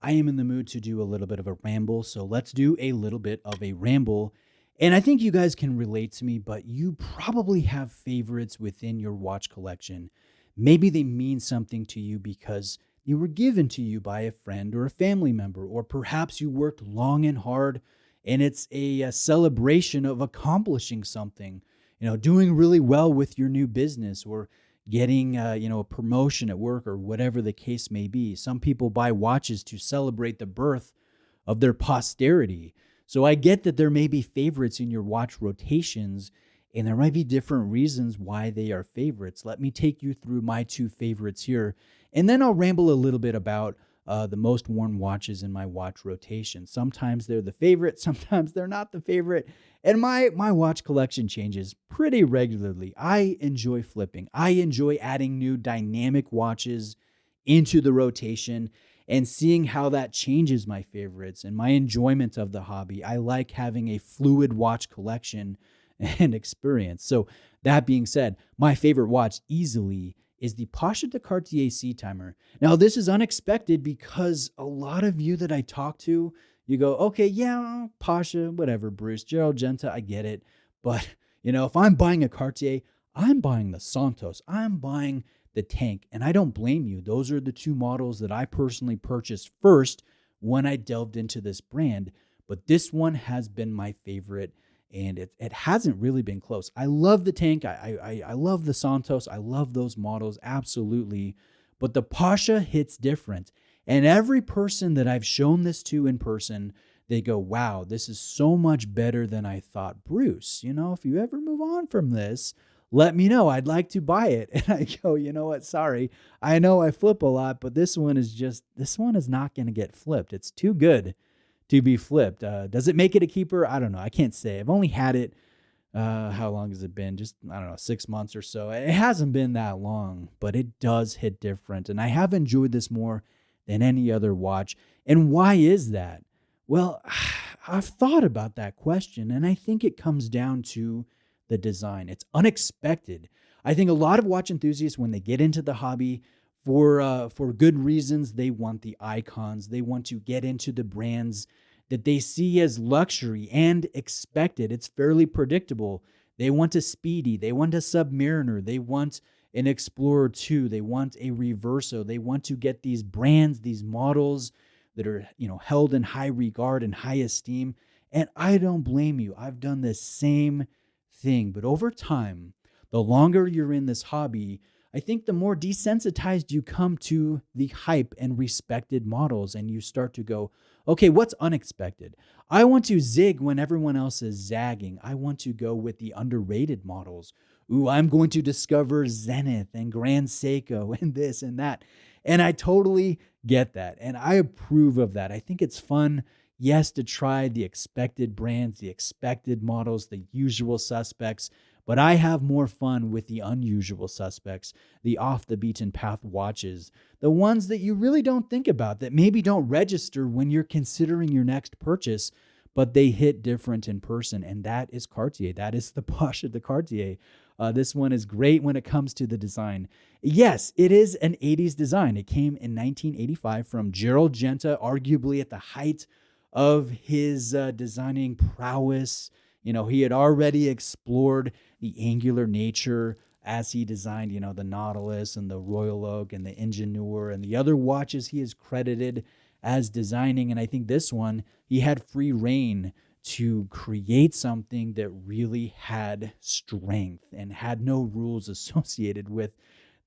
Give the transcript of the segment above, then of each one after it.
I am in the mood to do a little bit of a ramble, so let's do a little bit of a ramble. And I think you guys can relate to me, but you probably have favorites within your watch collection. Maybe they mean something to you because they were given to you by a friend or a family member, or perhaps you worked long and hard and it's a celebration of accomplishing something, doing really well with your new business or getting a promotion at work or whatever the case may be. Some people buy watches to celebrate the birth of their posterity. So I get that there may be favorites in your watch rotations, and there might be different reasons why they are favorites. Let me take you through my two favorites here, and then I'll ramble a little bit about the most worn watches in my watch rotation. Sometimes they're the favorite, sometimes they're not the favorite. And my watch collection changes pretty regularly. I enjoy flipping. I enjoy adding new dynamic watches into the rotation and seeing how that changes my favorites and my enjoyment of the hobby. I like having a fluid watch collection and experience. So that being said, my favorite watch easily is the Pasha de Cartier Sea Timer. Now, this is unexpected because a lot of you that I talk to, you go, okay, yeah, Pasha, whatever, Bruce, Gerald Genta, I get it. But, if I'm buying a Cartier, I'm buying the Santos. I'm buying the Tank. And I don't blame you. Those are the two models that I personally purchased first when I delved into this brand. But this one has been my favorite, and it hasn't really been close. I love the Tank. I love the Santos. I love those models, absolutely. But the Pasha hits different. And every person that I've shown this to in person, they go, wow, this is so much better than I thought. Bruce, if you ever move on from this, let me know. I'd like to buy it. And I go, you know what? Sorry. I know I flip a lot, but this one is not going to get flipped. It's too good to be flipped. Does it make it a keeper? I don't know. I can't say. I've only had it. How long has it been? Just, I don't know, 6 months or so. It hasn't been that long, but it does hit different. And I have enjoyed this more than any other watch. And why is that? Well, I've thought about that question, and I think it comes down to the design. It's unexpected. I think a lot of watch enthusiasts, when they get into the hobby, for good reasons, they want the icons. They want to get into the brands that they see as luxury and expected. It's fairly predictable. They want a Speedy. They want a Submariner. They want an Explorer 2. They want a Reverso. They want to get these brands, these models that are, held in high regard and high esteem. And I don't blame you. I've done the same thing. But over time, the longer you're in this hobby, I think the more desensitized you come to the hype and respected models, and you start to go, okay, what's unexpected? I want to zig when everyone else is zagging. I want to go with the underrated models. Ooh, I'm going to discover Zenith and Grand Seiko and this and that. And I totally get that. And I approve of that. I think it's fun, yes, to try the expected brands, the expected models, the usual suspects. But I have more fun with the unusual suspects, the off the beaten path watches, the ones that you really don't think about, that maybe don't register when you're considering your next purchase, but they hit different in person. And that is Cartier. That is the Pasha de Cartier. This one is great when it comes to the design. Yes, it is an 80s design. It came in 1985 from Gerald Genta, arguably at the height of his designing prowess. He had already explored the angular nature as he designed, the Nautilus and the Royal Oak and the Ingenieur and the other watches he is credited as designing. And I think this one, he had free reign to create something that really had strength and had no rules associated with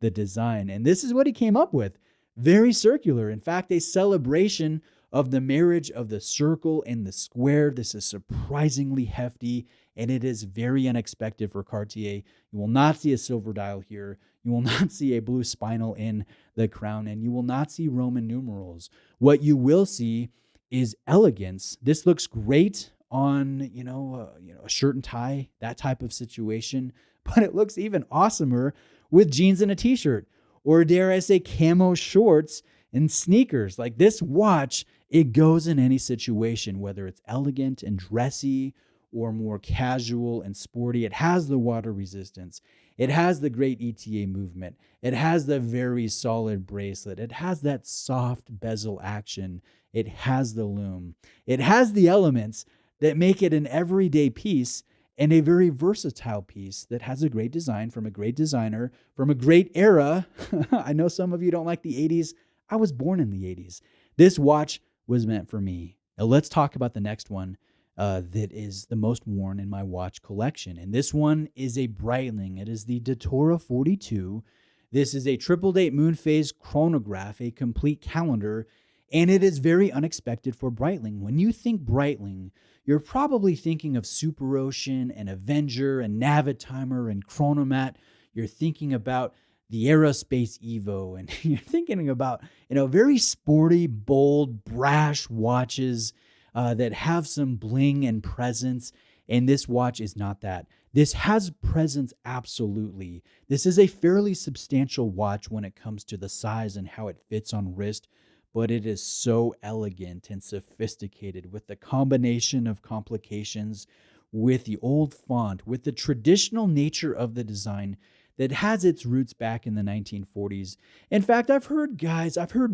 the design. And this is what he came up with. Very circular. In fact, a celebration of the marriage of the circle and the square. This is surprisingly hefty, and it is very unexpected for Cartier. You will not see a silver dial here. You will not see a blue spinal in the crown, and you will not see Roman numerals. What you will see is elegance. This looks great on, a shirt and tie, that type of situation, but it looks even awesomer with jeans and a t-shirt, or dare I say camo shorts and sneakers. Like this watch, it goes in any situation, whether it's elegant and dressy or more casual and sporty. It has the water resistance. It has the great ETA movement. It has the very solid bracelet. It has that soft bezel action. It has the lume. It has the elements that make it an everyday piece and a very versatile piece that has a great design from a great designer from a great era. I know some of you don't like the 80s. I was born in the 80s. This watch was meant for me. Now let's talk about the next one that is the most worn in my watch collection. And this one is a Breitling. It is the Datura 42. This is a triple date moon phase chronograph, a complete calendar, and it is very unexpected for Breitling. When you think Breitling, you're probably thinking of Super Ocean and Avenger and Navitimer and Chronomat. You're thinking about the Aerospace Evo, and you're thinking about, very sporty, bold, brash watches that have some bling and presence. And this watch is not that. This has presence, absolutely. This is a fairly substantial watch when it comes to the size and how it fits on wrist, but it is so elegant and sophisticated with the combination of complications, with the old font, with the traditional nature of the design that has its roots back in the 1940s. In fact, I've heard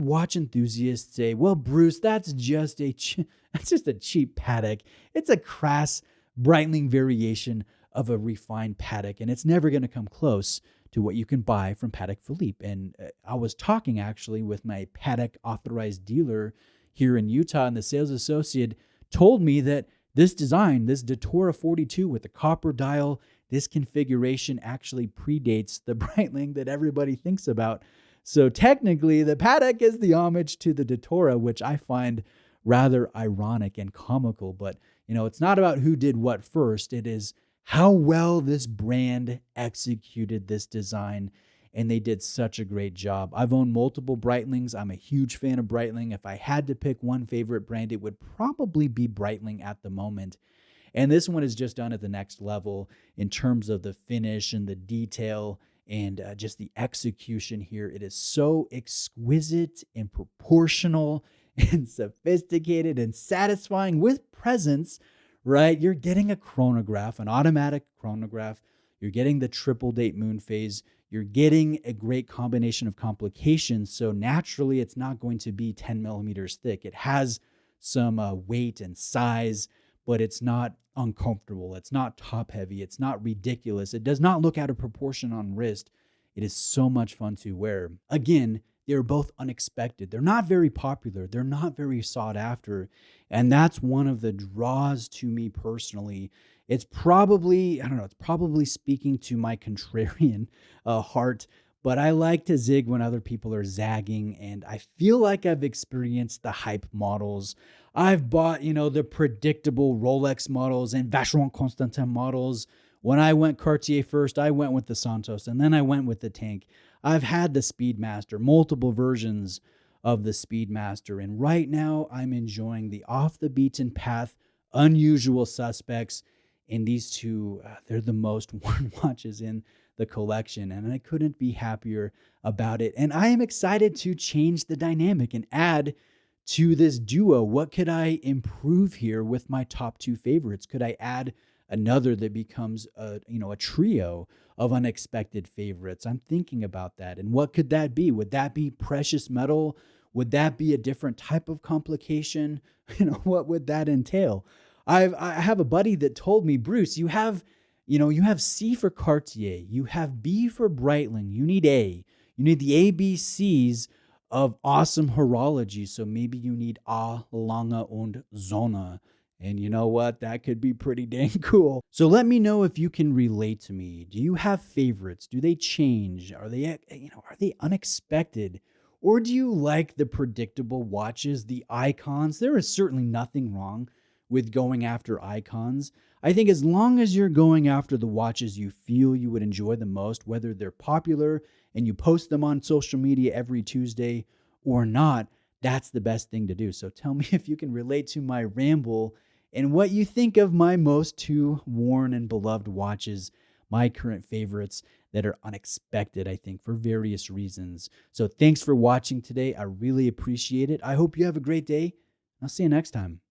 watch enthusiasts say, "Well, Bruce, that's just a cheap Patek. It's a crass Breitling variation of a refined Patek, and it's never going to come close to what you can buy from Patek Philippe." And I was talking actually with my Patek authorized dealer here in Utah, and the sales associate told me that this design, this Datura 42 with the copper dial, this configuration actually predates the Breitling that everybody thinks about. So technically, the Patek is the homage to the Datura, which I find rather ironic and comical. But, it's not about who did what first. It is how well this brand executed this design, and they did such a great job. I've owned multiple Breitlings. I'm a huge fan of Breitling. If I had to pick one favorite brand, it would probably be Breitling at the moment. And this one is just done at the next level in terms of the finish and the detail and just the execution here. It is so exquisite and proportional and sophisticated and satisfying with presence, right? You're getting a chronograph, an automatic chronograph. You're getting the triple date moon phase. You're getting a great combination of complications. So naturally, it's not going to be 10 millimeters thick. It has some weight and size, but it's not uncomfortable. It's not top heavy. It's not ridiculous. It does not look out of proportion on wrist. It is so much fun to wear. Again, they're both unexpected. They're not very popular. They're not very sought after. And that's one of the draws to me personally. It's probably, I don't know, it's probably speaking to my contrarian heart, but I like to zig when other people are zagging. And I feel like I've experienced the hype models. I've bought, the predictable Rolex models and Vacheron Constantin models. When I went Cartier first, I went with the Santos, and then I went with the Tank. I've had the Speedmaster, multiple versions of the Speedmaster, and right now I'm enjoying the off the beaten path, unusual suspects. And these two, they're the most worn watches in the collection, and I couldn't be happier about it. And I am excited to change the dynamic and add to this duo. What could I improve here with my top two favorites? Could I add another that becomes a trio of unexpected favorites? I'm thinking about that. And what could that be? Would that be precious metal? Would that be a different type of complication? What would that entail? I have a buddy that told me, "Bruce, you have C for Cartier, you have B for Breitling, you need A. You need the ABCs of awesome horology. So maybe you need A, Lange und Sonne." And you know what? That could be pretty dang cool. So let me know if you can relate to me. Do you have favorites? Do they change? Are they unexpected? Or do you like the predictable watches, the icons? There is certainly nothing wrong with going after icons. I think as long as you're going after the watches you feel you would enjoy the most, whether they're popular and you post them on social media every Tuesday or not, that's the best thing to do. So tell me if you can relate to my ramble and what you think of my most two worn and beloved watches, my current favorites that are unexpected, I think, for various reasons. So thanks for watching today. I really appreciate it. I hope you have a great day. I'll see you next time.